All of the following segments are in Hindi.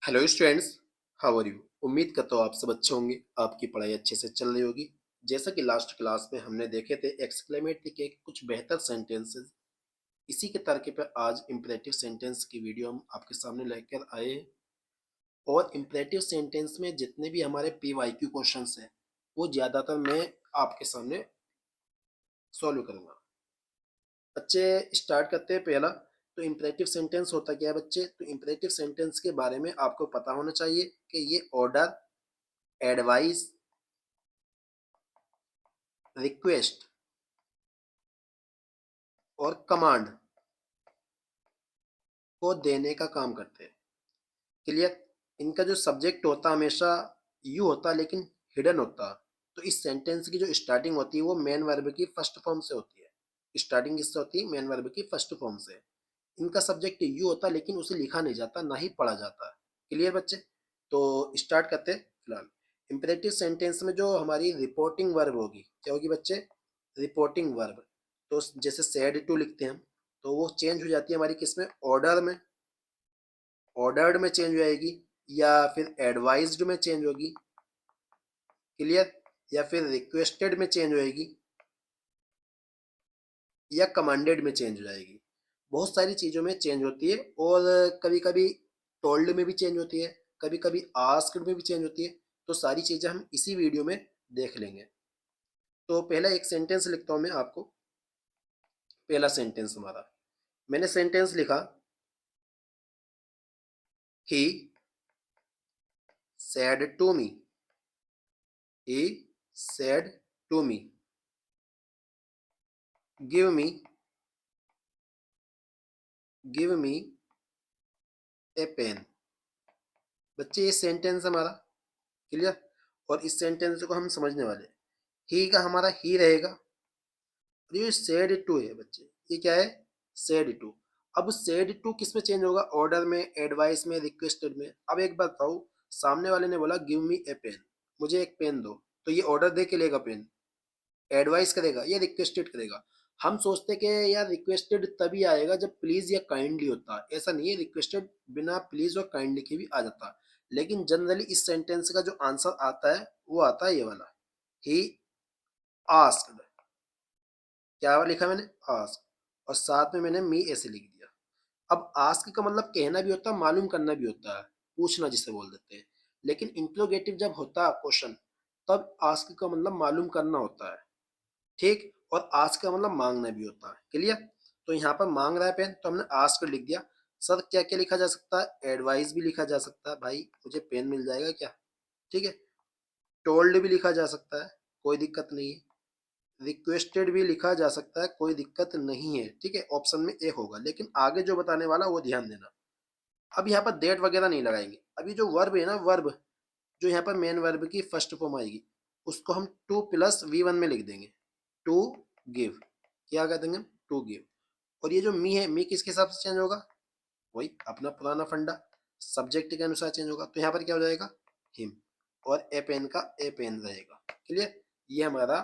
Hello students, how are you. उम्मीद करता हूँ आप सब अच्छे होंगे, आपकी पढ़ाई अच्छे से चल रही होगी। जैसा कि लास्ट क्लास में हमने देखे थे एक्सक्लेमेटरी के कुछ बेहतर सेंटेंसेस, इसी के तरीके पर आज इंपरेटिव सेंटेंस की वीडियो हम आपके सामने लेकर आए हैं। और इंपरेटिव सेंटेंस में जितने भी हमारे PYQ क्वेश्चंस हैं वो ज़्यादातर मैं आपके सामने सॉल्व करूँगा। बच्चे स्टार्ट करते हैं। पहला तो इम्परेटिव सेंटेंस होता क्या है बच्चे, तो इम्परेटिव सेंटेंस के बारे में आपको पता होना चाहिए कि ये ऑर्डर, एडवाइस, रिक्वेस्ट और कमांड को देने का काम करते हैं। क्लियर। इनका जो सब्जेक्ट होता है हमेशा यू होता है लेकिन हिडन होता है। तो इस सेंटेंस की जो स्टार्टिंग होती है वो मेन वर्ब की फर्स्ट फॉर्म से होती है। स्टार्टिंग किससे होती है? मेन वर्ब की फर्स्ट फॉर्म से। इनका सब्जेक्ट यू होता है लेकिन उसे लिखा नहीं जाता, ना ही पढ़ा जाता। क्लियर बच्चे। तो स्टार्ट करते हैं। फिलहाल इंपरेटिव सेंटेंस में जो हमारी रिपोर्टिंग वर्ब होगी क्या होगी बच्चे? Reporting verb. तो जैसे सैड टू लिखते हैं हम, तो वो चेंज हो जाती है हमारी किस में? ऑर्डर में। ऑर्डर्ड में चेंज हो जाएगी, या फिर एडवाइज्ड में चेंज होगी। क्लियर। या फिर रिक्वेस्टेड में चेंज होएगी, या कमांडेड में चेंज हो जाएगी। बहुत सारी चीज़ों में चेंज होती है। और कभी कभी टोल्ड में भी चेंज होती है, कभी कभी आस्क्ड में भी चेंज होती है। तो सारी चीज़ें हम इसी वीडियो में देख लेंगे। तो पहला एक सेंटेंस लिखता हूँ मैं आपको। पहला सेंटेंस हमारा, मैंने सेंटेंस लिखा, ही said to me, he said to me, give me a pen। बच्चे ये सेंटेंस हमारा। क्लियर। और इस सेंटेंस को हम समझने वाले। ही का हमारा ही रहेगा, और ये सेड टू है बच्चे। ये क्या है? Said to. अब सेड टू किस में चेंज होगा? ऑर्डर में, एडवाइस में, रिक्वेस्टेड में। अब एक बात बताओ, सामने वाले ने बोला गिव मी ए पेन, मुझे एक पेन दो, तो ये ऑर्डर दे के लेगा पेन? एडवाइस करेगा या रिक्वेस्टेड करेगा? हम सोचते कि यार रिक्वेस्टेड तभी आएगा जब प्लीज या काइंडली होता है। ऐसा नहीं है, रिक्वेस्टेड बिना प्लीज और काइंडली के भी आ जाता है। लेकिन जनरली इस सेंटेंस का जो आंसर आता है वो आता है ये वाला, ही आस्क्ड। क्या लिखा मैंने? आस्क। और साथ में मैंने मी ऐसे लिख दिया। अब आस्क का मतलब कहना भी होता है, मालूम करना भी होता है, पूछना जिसे बोल देते हैं। लेकिन इंट्रोगेटिव जब होता है क्वेश्चन, तब आस्क का मतलब मालूम करना होता है। ठीक। और आस्क का मतलब मांगना भी होता है। क्लियर। तो यहाँ पर मांग रहा है पेन, तो हमने आस्क लिख दिया। सर क्या क्या लिखा जा सकता है? एडवाइस भी लिखा जा सकता है, भाई मुझे पेन मिल जाएगा क्या? ठीक है। टोल्ड भी लिखा जा सकता है, कोई दिक्कत नहीं है। रिक्वेस्टेड भी लिखा जा सकता है, कोई दिक्कत नहीं है। ठीक है, ऑप्शन में एक होगा, लेकिन आगे जो बताने वाला वो ध्यान देना। अब यहाँ पर डेट वगैरह नहीं लगाएंगे। अभी जो वर्ब है ना, वर्ब जो यहाँ पर मेन वर्ब की फर्स्ट फॉर्म आएगी, उसको हम टू प्लस V1 में लिख देंगे। To give. क्या कर देंगे? To give. और ये जो मी है, मी किसके हिसाब से चेंज होगा? वही अपना पुराना फंडा, सब्जेक्ट के अनुसार चेंज होगा। तो यहाँ पर क्या हो जाएगा? हिम। और ए पेन का ए पेन रहेगा। क्लियर। ये हमारा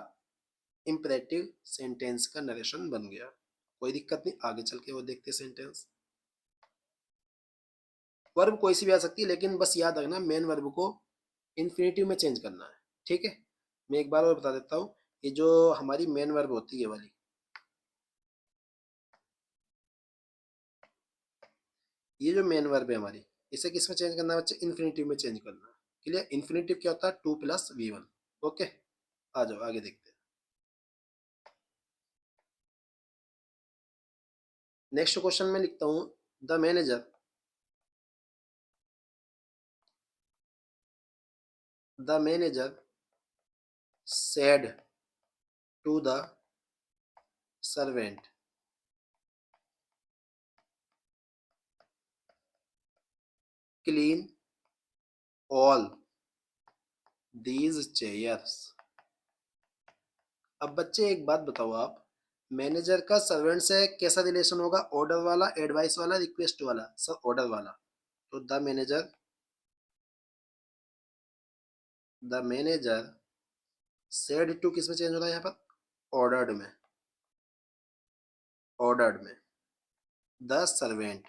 इंपरेटिव सेंटेंस का नरेशन बन गया। कोई दिक्कत नहीं, आगे चल के वो देखते सेंटेंस। वर्ब कोई सी भी आ सकती है, लेकिन बस याद रखना मेन वर्ब को इन्फिनेटिव में चेंज करना है। ठीक है। मैं एक बार और बता देता हूँ। ये जो हमारी मेन वर्ब होती है वाली, ये जो मेन वर्ब है हमारी, इसे किस में चेंज करना है बच्चे? इन्फिनेटिव में चेंज करना है। क्लियर। इन्फिनेटिव क्या होता है? To plus V1। ओके। आ जाओ आगे देखते हैं। नेक्स्ट क्वेश्चन में लिखता हूँ, the manager, the manager said to the servant, clean all these chairs. अब बच्चे एक बात बताओ आप, मैनेजर का सर्वेंट से कैसा रिलेशन होगा? ऑर्डर वाला, एडवाइस वाला, रिक्वेस्ट वाला? सर ऑर्डर वाला। तो द मैनेजर सेड टू किस में चेंज हो रहा है यहाँ पर? ऑर्डर्ड में। ऑर्डर्ड में the servant,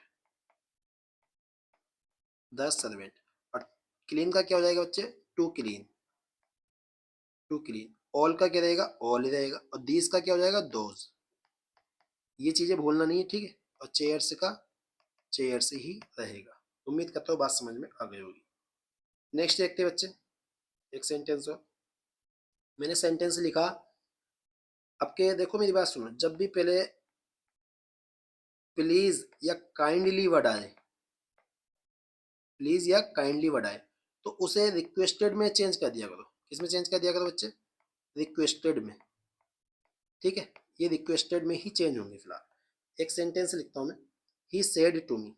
the servant. Clean का क्या हो जाएगा बच्चे, to clean, to clean. All का क्या रहेगा, ऑल ही रहेगा। और दीस का क्या हो जाएगा, दोज। ये चीजें भूलना नहीं है, ठीक है। और चेयर्स का चेयर्स ही रहेगा। उम्मीद करता हूँ बात समझ में आ गई होगी। नेक्स्ट देखते हैं बच्चे, एक सेंटेंस और। मैंने सेंटेंस लिखा, अब के देखो मेरी बात सुनो, जब भी पहले प्लीज या काइंडली वर्ड आए, प्लीज या काइंडली वर्ड आए, तो उसे रिक्वेस्टेड में चेंज कर दिया करो। किसमें चेंज कर दिया करो बच्चे, रिक्वेस्टेड में, ठीक है। ये रिक्वेस्टेड में ही चेंज होंगे फिलहाल। एक सेंटेंस लिखता हूं मैं, he said to me,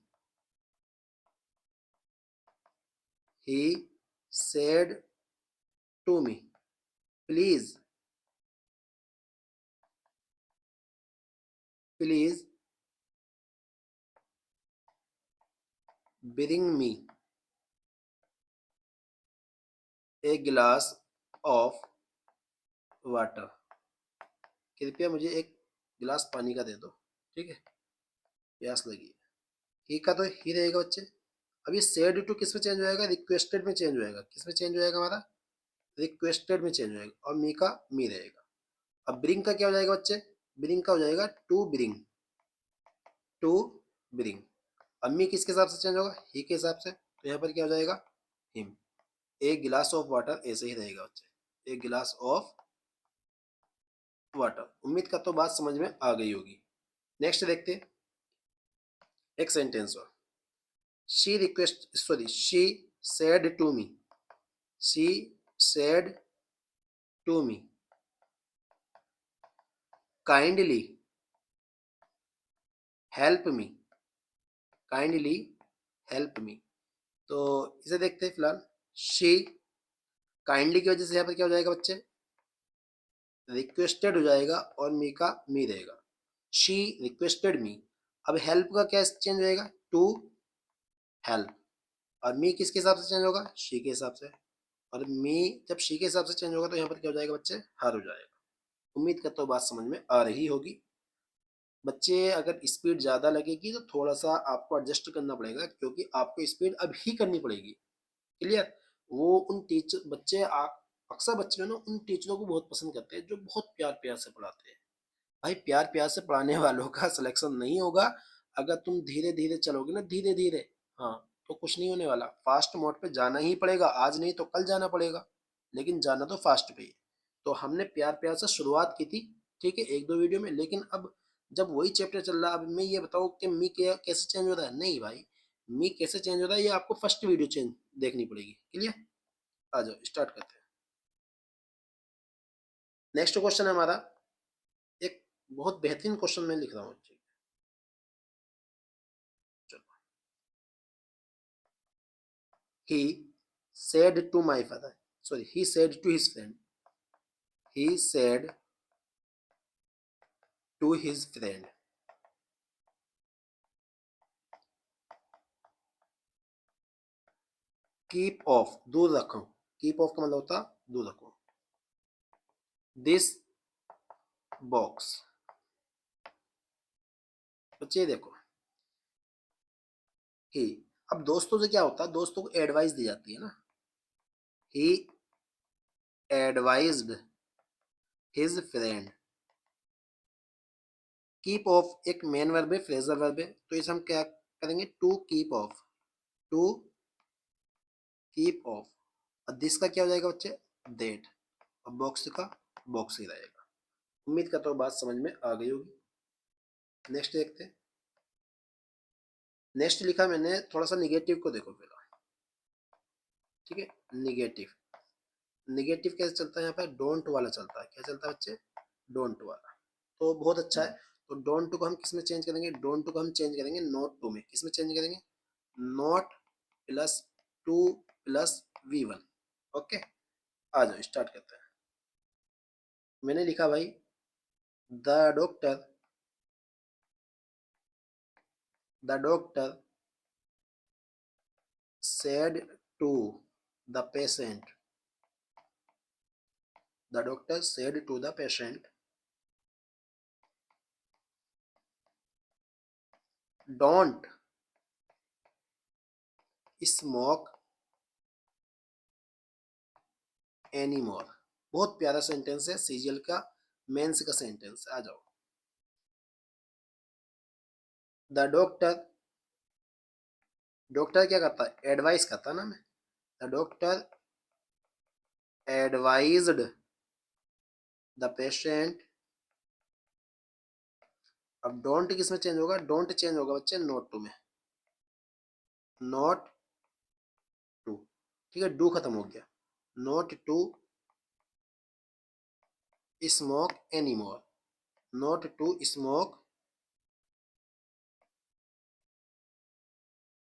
he said to me please, please bring me a glass of water, कृपया मुझे एक गिलास पानी का दे दो, ठीक है, प्यास लगी है। ही का तो ही रहेगा बच्चे। अभी सेड टू किस में चेंज हो जाएगा, रिक्वेस्टेड में चेंज हो जाएगा। किस में चेंज हो जाएगा हमारा, रिक्वेस्टेड में चेंज हो जाएगा। और मी का मी रहेगा। अब ब्रिंग का क्या हो जाएगा बच्चे, ब्रिंग का हो जाएगा टू ब्रिंग, टू ब्रिंग। अब मी किसके हिसाब से चेंज होगा, ही के हिसाब से, तो यहाँ पर क्या हो जाएगा, हिम। एक गिलास ऑफ वाटर ऐसे ही रहेगा बच्चे, एक गिलास ऑफ वाटर। उम्मीद का तो बात समझ में आ गई होगी। नेक्स्ट देखते हैं एक सेंटेंस और। She request sorry she said to me, she said to me kindly help me, kindly help me. तो इसे देखते हैं फिलहाल। शी काइंडली की वजह से यहाँ पर क्या हो जाएगा बच्चे, रिक्वेस्टेड हो जाएगा और मी का मी रहेगा। शी रिक्वेस्टेड मी। अब हेल्प का क्या चेंज होएगा, टू हेल्प। और मी किसके हिसाब से चेंज होगा, शी के हिसाब से। और मी जब शी के हिसाब से चेंज होगा तो यहाँ पर क्या हो जाएगा बच्चे, हर हो जाएगा। उम्मीद करता हूँ बात समझ में आ रही होगी। बच्चे अगर स्पीड ज़्यादा लगेगी तो थोड़ा सा आपको एडजस्ट करना पड़ेगा, क्योंकि आपको स्पीड अभी करनी पड़ेगी। क्लियर। वो उन टीचर बच्चे अक्सर बच्चे जो है ना उन टीचरों को बहुत पसंद करते हैं जो बहुत प्यार प्यार से पढ़ाते हैं। भाई प्यार प्यार से पढ़ाने वालों का सिलेक्शन नहीं होगा। अगर तुम धीरे धीरे चलोगे ना, धीरे धीरे, हाँ, तो कुछ नहीं होने वाला। फास्ट मोड पे जाना ही पड़ेगा, आज नहीं तो कल जाना पड़ेगा, लेकिन जाना तो फास्ट पे ही। तो हमने प्यार प्यार से शुरुआत की थी, ठीक है, एक दो वीडियो में। लेकिन अब जब वही चैप्टर चल रहा है, अब मैं ये बताऊँ कि मी कैसे चेंज हो रहा है, नहीं भाई। मी कैसे चेंज हो रहा है ये आपको फर्स्ट वीडियो चेंज देखनी पड़ेगी। क्लियर। आ जाओ स्टार्ट करते हैं। नेक्स्ट क्वेश्चन है हमारा, एक बहुत बेहतरीन क्वेश्चन मैं लिख रहा हूँ। He said to my father, sorry, he said to his friend, he said to his friend, keep off, दूर रखो। keep off का मतलब होता दूर रखो, this box। बच्चे देखो, ही, अब दोस्तों से क्या होता है, दोस्तों को एडवाइस दी जाती है ना। He advised his friend. Keep off एक मेन वर्ब है, फ्रेजल वर्ब है, तो इसे हम क्या करेंगे, to keep off, to keep off. और दिस का क्या हो जाएगा बच्चे, दैट। और बॉक्स का बॉक्स ही रहेगा। उम्मीद करता हूँ बात समझ में आ गई होगी। नेक्स्ट देखते हैं। नेक्स्ट लिखा मैंने, थोड़ा सा निगेटिव को देखो पहला, ठीक है। निगेटिव, निगेटिव कैसे चलता है यहाँ पर, डोंट वाला चलता है। क्या चलता है बच्चे, डोंट वाला। तो बहुत अच्छा है। तो डोंट टू को हम किस में चेंज करेंगे, डोंट टू को हम चेंज करेंगे नॉट टू में। किस में चेंज करेंगे, not plus two plus V1। Okay, आ जाओ स्टार्ट करते हैं। मैंने लिखा भाई, the doctor, the doctor said to the patient, the doctor said to the patient, don't smoke any more. बहुत प्यारा सेंटेंस है, सीजीएल का मेंस का सेंटेंस। आ जाओ। द डॉक्टर, डॉक्टर क्या करता है? एडवाइस करता है ना मैं। The doctor advised the patient. अब डोंट किस में चेंज होगा? डोंट चेंज होगा बच्चे नॉट टू में। नॉट टू, ठीक है, डू खत्म हो गया। Not to smoke any more. Not to smoke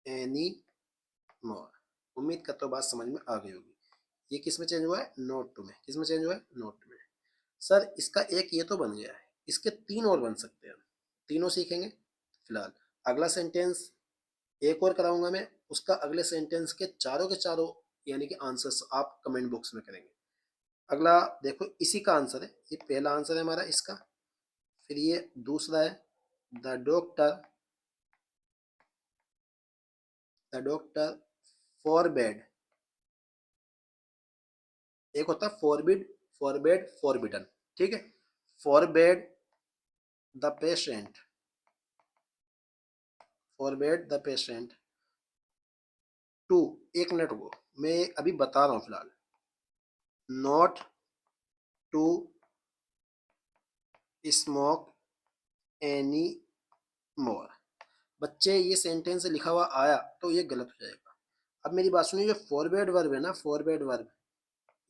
any more. उम्मीद करता हूँ बात समझ में आ गई होगी। ये किस में चेंज हुआ है? नोट टू में। किस में चेंज हुआ है? नोट में। सर इसका एक ये तो बन गया है, इसके तीन और बन सकते हैं, तीनों सीखेंगे। फिलहाल अगला सेंटेंस एक और कराऊंगा मैं, उसका अगले सेंटेंस के चारों यानी कि आंसर्स आप कमेंट बॉक्स में करेंगे। अगला देखो, इसी का आंसर है, ये पहला आंसर है हमारा इसका। फिर ये दूसरा है, the doctor, the doctor forbade. एक होता है फॉरबिड, फॉरबेड, फॉरबिडन, ठीक है। Forbade the patient, forbade the patient to, एक मिनट को मैं अभी बता रहा हूँ फिलहाल। Not to smoke any more. बच्चे ये सेंटेंस लिखा हुआ आया तो ये गलत हो जाएगा। अब मेरी बात सुनिए, जो फॉरवर्ड वर्ब है ना, फॉरवर्ड वर्ब,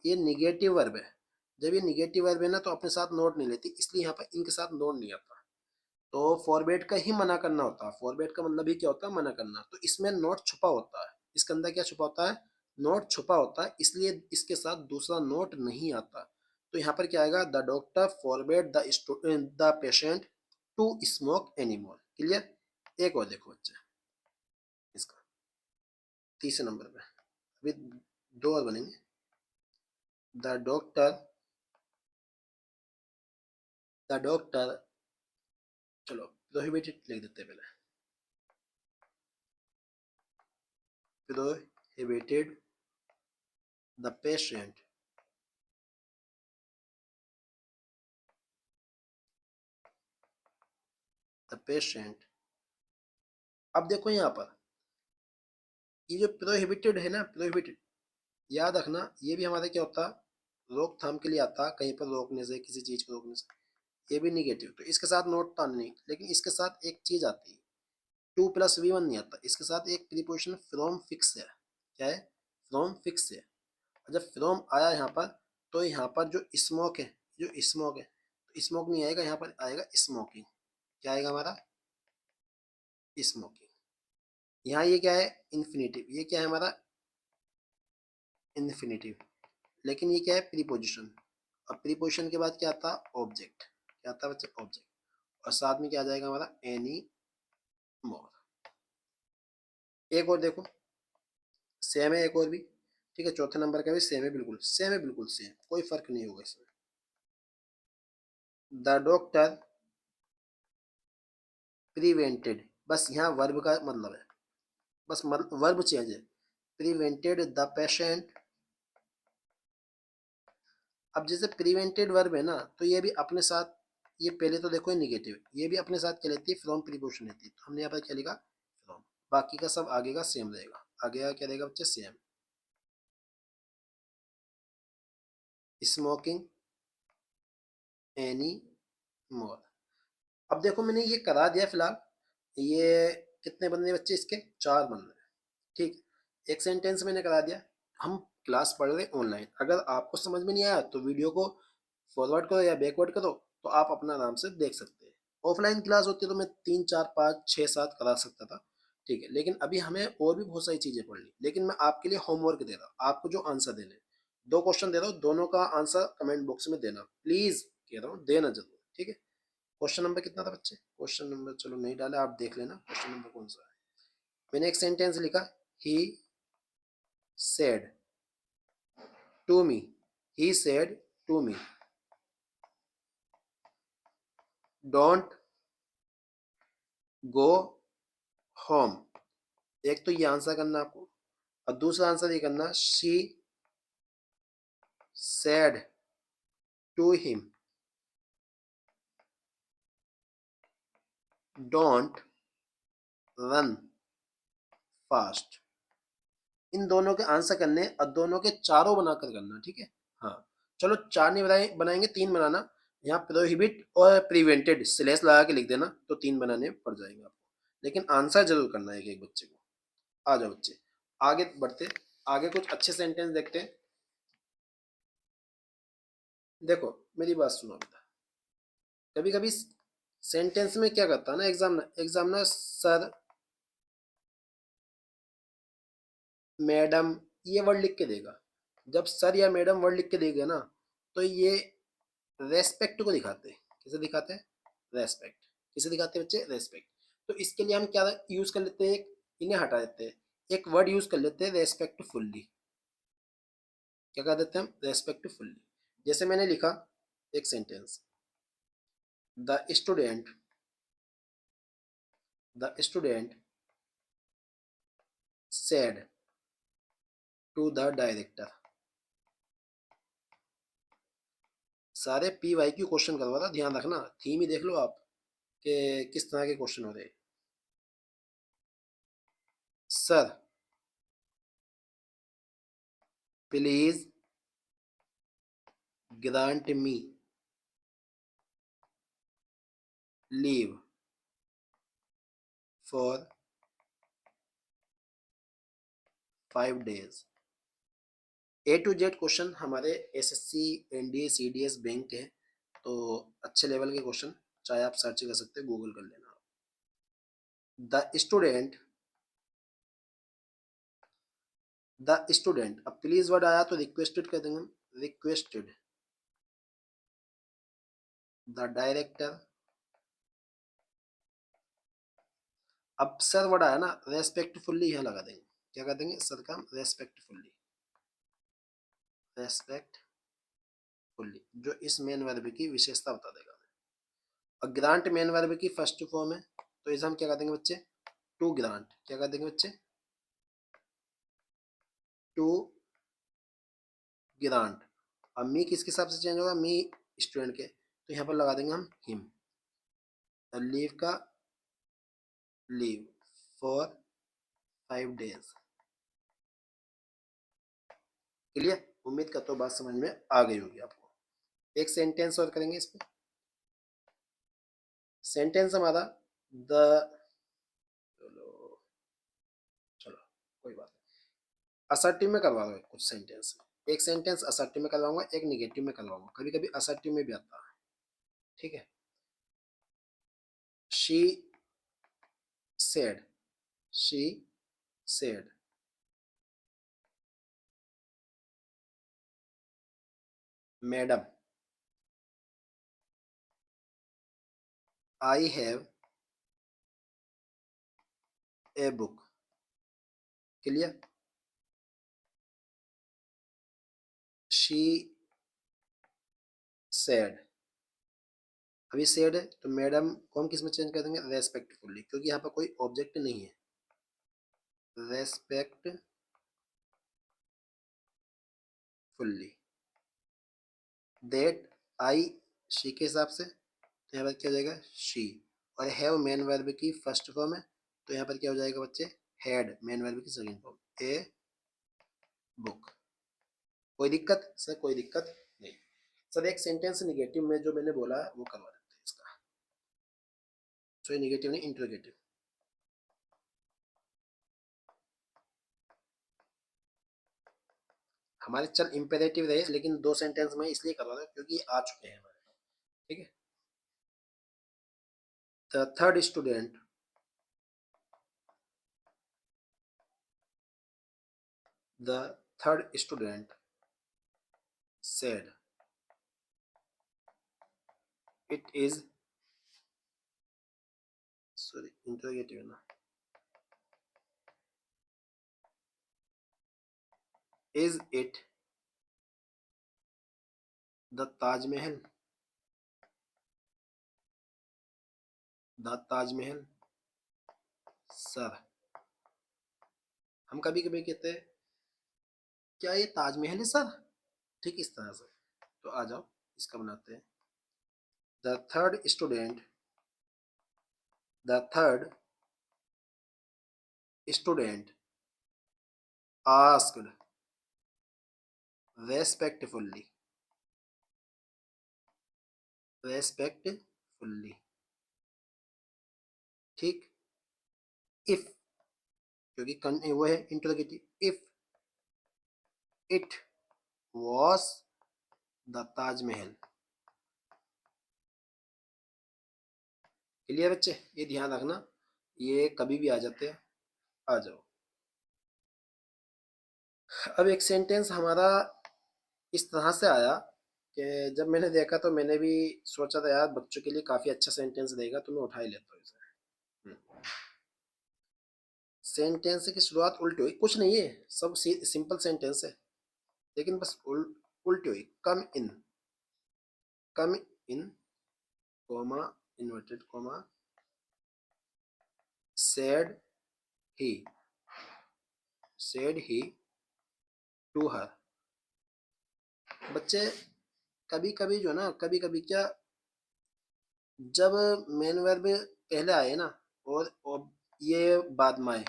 ये निगेटिव वर्ब है। जब ये निगेटिव वर्ब है ना तो अपने साथ नोट नहीं लेती, इसलिए यहाँ पर इनके साथ नोट नहीं आता। तो फॉरवर्ड का ही मना करना होता है। फॉरवर्ड का मतलब ही क्या होता है? मना करना। तो इसमें नोट छुपा होता है, इसके अंदर क्या छुपा होता है? नोट छुपा होता है, इसलिए इसके साथ दूसरा नोट नहीं आता। तो यहाँ पर क्या आएगा? The doctor forward the patient to smoke any more. Clear? एक और देखो बच्चे, इसका तीसरे नंबर पे अभी दो और बनेंगे। द डॉक्टर, द डॉक्टर, चलो प्रोहिबिटेड लिख देते हैं पहले। Prohibited the patient, the patient. अब देखो यहाँ पर ये जो प्रोहिबिटेड है ना, प्रोहिबिटेड, याद रखना ये भी हमारे क्या होता है? रोकथाम के लिए आता, कहीं पर रोकने से, किसी चीज को रोकने से। ये भी निगेटिव, तो इसके साथ नोट तो नहीं, लेकिन इसके साथ एक चीज आती है, टू प्लस वी वन नहीं आता, इसके साथ एक प्रीपोजिशन फ्रॉम फिक्स है। क्या है? फ्रॉम फिक्स है। और जब फ्रॉम आया यहाँ पर, तो यहाँ पर जो स्मोक है, जो स्मोक है, तो स्मोक नहीं आएगा, यहाँ पर आएगा स्मोकिंग। क्या आएगा हमारा? स्मोकिंग। यहाँ ये क्या है? इन्फिनेटिव। ये क्या है हमारा? इन्फिनेटिव। लेकिन ये क्या है? प्रीपोजिशन। और प्रीपोजिशन के बाद क्या आता? ऑब्जेक्ट। क्या आता है बच्चे? ऑब्जेक्ट। और साथ में क्या आ जाएगा हमारा? Any more. एक और देखो, सेम है एक और भी, ठीक है, चौथे नंबर का भी सेम है, बिल्कुल सेम है, बिल्कुल सेम, कोई फर्क नहीं होगा इसमें। द डॉक्टर प्रिवेंटेड, बस यहाँ वर्ब का मतलब है, बस वर्ब चेंज है। Prevented the patient. अब जैसे प्रिवेंटेड वर्ब है ना, तो ये भी अपने साथ, ये पहले तो देखो निगेटिव, ये भी अपने साथ क्या लेती है? फ्रॉम प्रीपोजिशन लेती है। तो हमने यहाँ पर क्या लिखा? फ्रॉम। बाकी का सब आगे का सेम रहेगा। आगे का क्या रहेगा बच्चे? सेम। Smoking any more. अब देखो मैंने ये करा दिया फिलहाल। ये कितने बन रहे बच्चे? इसके चार बन रहे हैं, ठीक। एक सेंटेंस मैंने करा दिया। हम क्लास पढ़ रहे ऑनलाइन, अगर आपको समझ में नहीं आया तो वीडियो को फॉरवर्ड करो या बैकवर्ड करो, तो आप अपना आराम से देख सकते हैं। ऑफलाइन क्लास होती है तो मैं तीन चार पाँच छः सात करा सकता था, ठीक है, लेकिन अभी हमें और भी बहुत सारी चीज़ें पढ़ ली। लेकिन मैं आपके लिए होमवर्क दे रहा हूँ, आपको जो आंसर देने हैं, दो क्वेश्चन दे रहा हूँ, दोनों का आंसर कमेंट बॉक्स में देना, प्लीज़ कह रहा हूँ, देना जरूर, ठीक है। क्वेश्चन नंबर कितना था बच्चे? क्वेश्चन नंबर चलो नहीं डाला, आप देख लेना क्वेश्चन नंबर कौन सा है। मैंने एक सेंटेंस लिखा, he said to me, he said to me, don't go home. एक तो ये आंसर करना आपको, और दूसरा आंसर ये करना, she said to him, don't run fast। इन दोनों के आंसर करने और दोनों के चारों बनाकर करना, ठीक है। हाँ चलो, चार नहीं बनाएंगे, तीन बनाना। यहाँ प्रोहिबिट और प्रिवेंटेड स्लैश लगा के लिख देना, तो तीन बनाने पड़ जाएंगे आपको, लेकिन आंसर जरूर करना है एक बच्चे को। आ जाओ बच्चे, आगे बढ़ते, आगे कुछ अच्छे सेंटेंस देखते हैं। देखो मेरी बात सुनो बेटा, कभी कभी सेंटेंस में क्या करता है ना एग्जामिनर सर, मैडम, ये वर्ड लिख के देगा। जब सर या मैडम वर्ड लिख के देगा ना, तो ये रेस्पेक्ट को दिखाते हैं। किसे दिखाते हैं? रेस्पेक्ट। किसे दिखाते हैं बच्चे? रेस्पेक्ट। तो इसके लिए हम क्या यूज कर लेते हैं? इन्हें हटा देते हैं, एक वर्ड यूज कर लेते हैं रेस्पेक्टफुल्ली। क्या कर देते हैं हम? रेस्पेक्टफुल्ली। जैसे मैंने लिखा एक sentence, the student said to the director। सारे पी वाई क्यू क्वेश्चन करवा था, ध्यान रखना, थीम ही देख लो आप कि किस तरह के क्वेश्चन हो रहे हैं। Sir please grant me leave for 5 days। A to Z question हमारे एसएससी, एनडीए, सीडीएस बैंक के हैं, तो अच्छे लेवल के क्वेश्चन, चाहे आप सर्च कर सकते हैं, गूगल कर लेना। द स्टूडेंट, अब प्लीज वर्ड आया तो रिक्वेस्टेड कर देंगे, रिक्वेस्टेड द डायरेक्टर। अब सर वर्ड आया ना, रेस्पेक्टफुल्ली यहाँ लगा देंगे। क्या कर देंगे? सर का रेस्पेक्टफुल्ली, रेस्पेक्टफुल्ली, जो इस मेन वर्ब की विशेषता बता देगा। और ग्रांट मेन वर्ब की फर्स्ट फॉर्म है, तो इसे हम क्या कर देंगे बच्चे? To grant. क्या कर देंगे बच्चे? To grant. अब मी किसके हिसाब से चेंज होगा? मी स्टूडेंट के, तो यहाँ पर लगा देंगे हम हिम। लीव का लीव फॉर 5 days। क्लियर? उम्मीद करता हूँ बात समझ में आ गई होगी आपको। एक सेंटेंस और करेंगे इस पे। सेंटेंस हमारा द, चलो चलो कोई बात नहीं, असर्टिव में करवा दो कुछ सेंटेंस। एक सेंटेंस असर्टिव में करवाऊंगा, एक निगेटिव में करवाऊंगा, कभी कभी असर्टिव में भी आता है, ठीक है। She said, she said, madam, I have a book. Clear? She said, अभी सेड है तो मैडम को हम किस में चेंज कर देंगे? रेस्पेक्टफुल्ली, क्योंकि यहाँ पर कोई ऑब्जेक्ट नहीं है। रेस्पेक्टफुल्ली, दैट आई, शी के हिसाब से, तो यहाँ पर क्या हो जाएगा? शी। और हैव मेन वर्ब की फर्स्ट फॉर्म है, तो यहाँ पर क्या हो जाएगा बच्चे? हैड मेन वर्ब की सेकंड फॉर्म, ए बुक। कोई दिक्कत सर? कोई दिक्कत नहीं सर। एक सेंटेंस निगेटिव में जो मैंने बोला वो करवा देते हैं इसका। सॉरी निगेटिव नहीं, इंट्रोगेटिव। हमारे चल इंपेरेटिव रहे, लेकिन दो सेंटेंस में इसलिए करवा रहा हूँ क्योंकि आ चुके हैं हमारे, ठीक है। The third student, the third student said it is, sorry interrogative ना, is it the Taj Mahal? the Taj Mahal sir. हम कभी कभी कहते हैं क्या ये ताजमहल है सर? ठीक इस तरह से। तो आ जाओ इसका बनाते हैं। The third student the third student asked respectfully respectfully ठीक। इफ, क्योंकि वो है interrogative, if it was the Taj Mahal. Clear बच्चे, ये ध्यान रखना, ये कभी भी आ जाते हैं। आ जाओ, अब एक सेंटेंस हमारा इस तरह से आया कि जब मैंने देखा तो मैंने भी सोचा था यार बच्चों के लिए काफी अच्छा सेंटेंस देगा, तो मैं उठा ही लेता हूँ इसे। सेंटेंस की शुरुआत उल्टी हुई, कुछ नहीं है, सब सिंपल सेंटेंस है, लेकिन बस उल्टी हुई। Come in comma inverted comma said he said he to her। बच्चे कभी कभी जो ना, कभी कभी क्या, जब मेन वर्ब पहले आए ना, और ये बाद में आए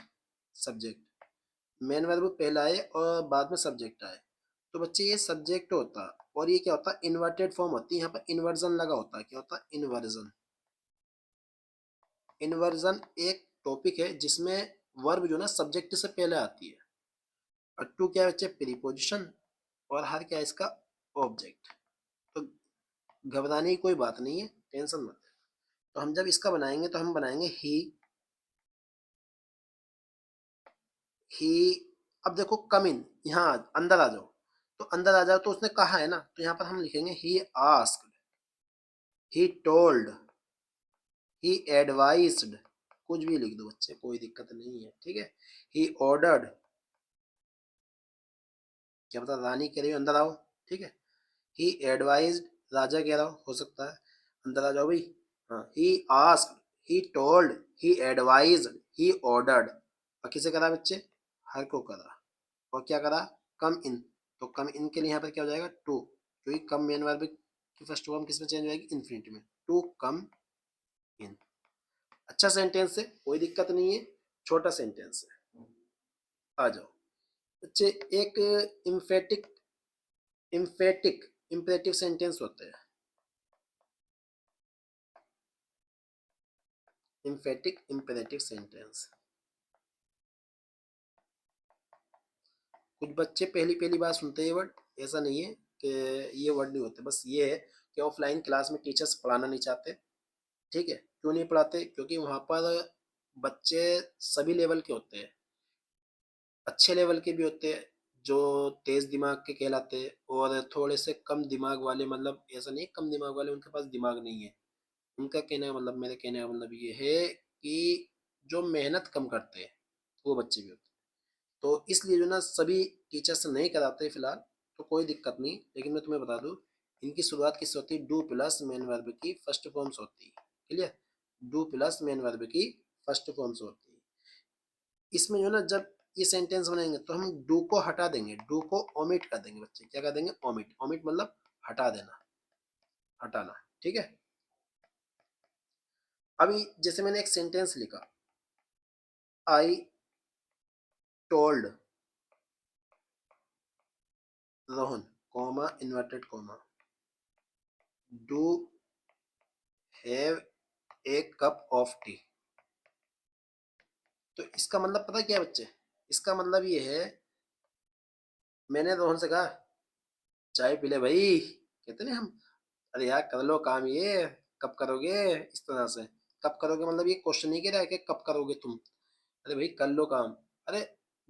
सब्जेक्ट, मेन वर्ब पहले आए और बाद में सब्जेक्ट आए, तो बच्चे ये सब्जेक्ट होता है और ये क्या होता है, इन्वर्टेड फॉर्म होती है, यहाँ पर इन्वर्जन लगा होता है। क्या होता है, इन्वर्जन। इन्वर्जन एक टॉपिक है जिसमें वर्ब जो ना सब्जेक्ट से पहले आती है, और टू क्या है बच्चे, प्रीपोजिशन, और हर क्या है इसका, ऑब्जेक्ट। तो घबराने की कोई बात नहीं है, टेंशन मत। तो हम जब इसका बनाएंगे तो हम बनाएंगे ही। अब देखो कम इन, यहाँ अंदर आ जाओ, तो अंदर आ जाओ तो उसने कहा है ना, तो यहाँ पर हम लिखेंगे he asked, he told, he advised, कुछ भी लिख दो बच्चे, कोई दिक्कत नहीं है, ठीक है। ही ऑर्डर्ड, क्या पता रानी कह रही हो अंदर आओ, ठीक है। ही एडवाइज्ड, राजा कह रहा हो सकता है, अंदर आ जाओ भाई। हाँ, he asked, he told, he advised, he ordered, और किसे करा बच्चे, हर को करा। और क्या करा, कम इन, तो कम इन के लिए यहाँ पर क्या हो जाएगा, टू, क्योंकि कम मेन वर्ब की फर्स्ट फॉर्म किस में चेंज हो जाएगी, इन्फिनिटी में, टू कम इन। अच्छा सेंटेंस है, कोई दिक्कत नहीं है, छोटा सेंटेंस है। आ जाओ बच्चे, एक इम्फेटिक इम्फेटिक इम्परेटिव सेंटेंस होते हैं। इम्फेटिक इम्परेटिव सेंटेंस, कुछ बच्चे पहली पहली बार सुनते हैं ये वर्ड, ऐसा नहीं है कि ये वर्ड नहीं होते, बस ये है कि ऑफलाइन क्लास में टीचर्स पढ़ाना नहीं चाहते, ठीक है। क्यों नहीं पढ़ाते, क्योंकि वहाँ पर बच्चे सभी लेवल के होते हैं, अच्छे लेवल के भी होते हैं जो तेज दिमाग के कहलाते हैं, और थोड़े से कम दिमाग वाले, मतलब ऐसा नहीं कम दिमाग वाले उनके पास दिमाग नहीं है, उनका कहने का मतलब, मेरे कहने का मतलब ये है कि जो मेहनत कम करते हैं वो बच्चे भी होते हैं। तो इसलिए जो ना सभी टीचर्स नहीं कराते फिलहाल, तो कोई दिक्कत नहीं, लेकिन मैं तुम्हें बता दूं, इनकी शुरुआत किससे होती है, डू प्लस मेन वर्ब की फर्स्ट फॉर्म से होती है। Clear, do plus main verb की फर्स्ट फॉर्म से होती है। इसमें जो ना जब ये सेंटेंस बनाएंगे तो हम डू को हटा देंगे, डू को ओमिट कर देंगे बच्चे, क्या कर देंगे, ओमिट। ओमिट मतलब हटा देना, हटाना, ठीक है। अभी जैसे मैंने एक सेंटेंस लिखा, I told Rohan, comma inverted comma, do have a cup of T. तो इसका मतलब पता क्या है बच्चे, इसका मतलब ये है, मैंने रोहन से कहा चाय पी ले भाई, कहते नहीं हम, अरे यार कर लो काम, ये कब करोगे, इस तरह से। कब करोगे मतलब ये क्वेश्चन नहीं कह रहा है कि कब करोगे तुम, अरे भाई कर लो काम, अरे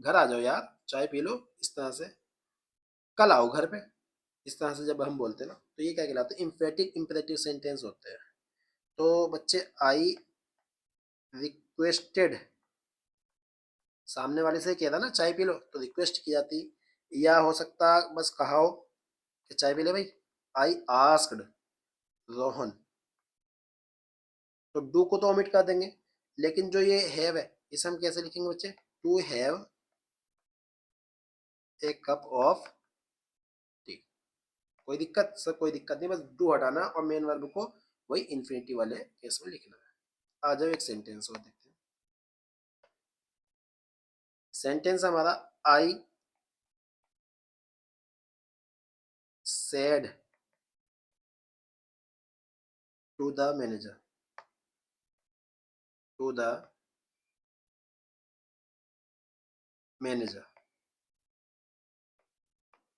घर आ जाओ यार चाय पी लो, इस तरह से, कल आओ घर पे, इस तरह से जब हम बोलते हैं ना, तो ये क्या कहलाते हैं, इम्फेटिक इम्परेटिव सेंटेंस होते हैं। तो बच्चे, आई रिक्वेस्टेड, सामने वाले से कह था ना चाय पी लो, तो रिक्वेस्ट की जाती, या हो सकता बस कहा हो कि चाय पी ले भाई, आई आस्क्ड रोहन, तो डू को तो ओमिट कर देंगे, लेकिन जो ये हैव है इसे हम कैसे लिखेंगे बच्चे, to have a cup of tea. कोई दिक्कत सर? कोई दिक्कत नहीं, बस डू हटाना और मेन वर्ब को वही इन्फिनिटी वाले केस में लिखना है। आ जाओ एक सेंटेंस और देखते हैं। सेंटेंस हमारा, I said to the manager, to the manager,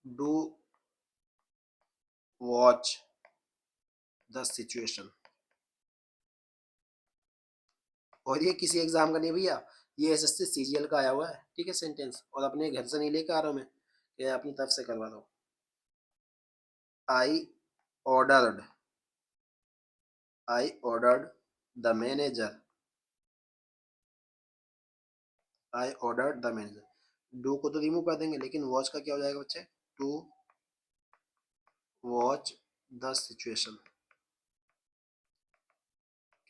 do watch the situation. और ये किसी एग्जाम का नहीं भैया, ये एसएससी सीजीएल का आया हुआ है, ठीक है सेंटेंस, और अपने घर से नहीं लेकर आ रहा हूँ मैं, ये अपनी तरफ से करवा रहा हूँ। I ordered, I ordered the manager, I ordered the manager. Do को तो रिमूव कर देंगे, लेकिन वॉच का क्या हो जाएगा बच्चे? To watch the situation.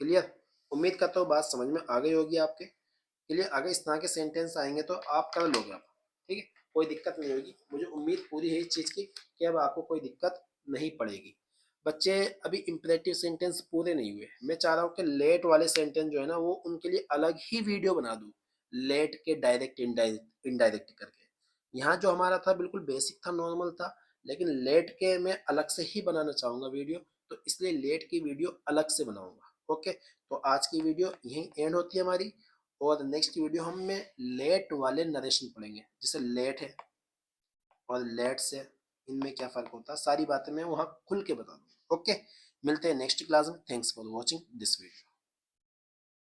Clear? उम्मीद करता हूँ बात समझ में आ गई होगी आपके। क्लियर? अगर इस तरह के सेंटेंस आएंगे तो आप कर लोगे आप, ठीक है, कोई दिक्कत नहीं होगी। मुझे उम्मीद पूरी है इस चीज़ की कि अब आपको कोई दिक्कत नहीं पड़ेगी। बच्चे अभी इम्परेटिव सेंटेंस पूरे नहीं हुए, मैं चाह रहा हूँ कि लेट वाले सेंटेंस जो है ना वो उनके लिए अलग ही वीडियो बना दूँ, लेट के डायरेक्ट इनडायरेक्ट इनडायरेक्ट करके। यहाँ जो हमारा था बिल्कुल बेसिक था, नॉर्मल था, लेकिन लेट के मैं अलग से ही बनाना चाहूँगा वीडियो, तो इसलिए लेट की वीडियो अलग से बनाऊँगा। ओके, तो आज की वीडियो यहीं एंड होती है हमारी, और नेक्स्ट वीडियो हम में लेट वाले नरेशन पढ़ेंगे, जैसे लेट है और लेट से इनमें क्या फ़र्क होता है, सारी बातें मैं वहाँ खुल के बता दूँ। ओके, मिलते हैं नेक्स्ट क्लास में। Thanks for watching this video.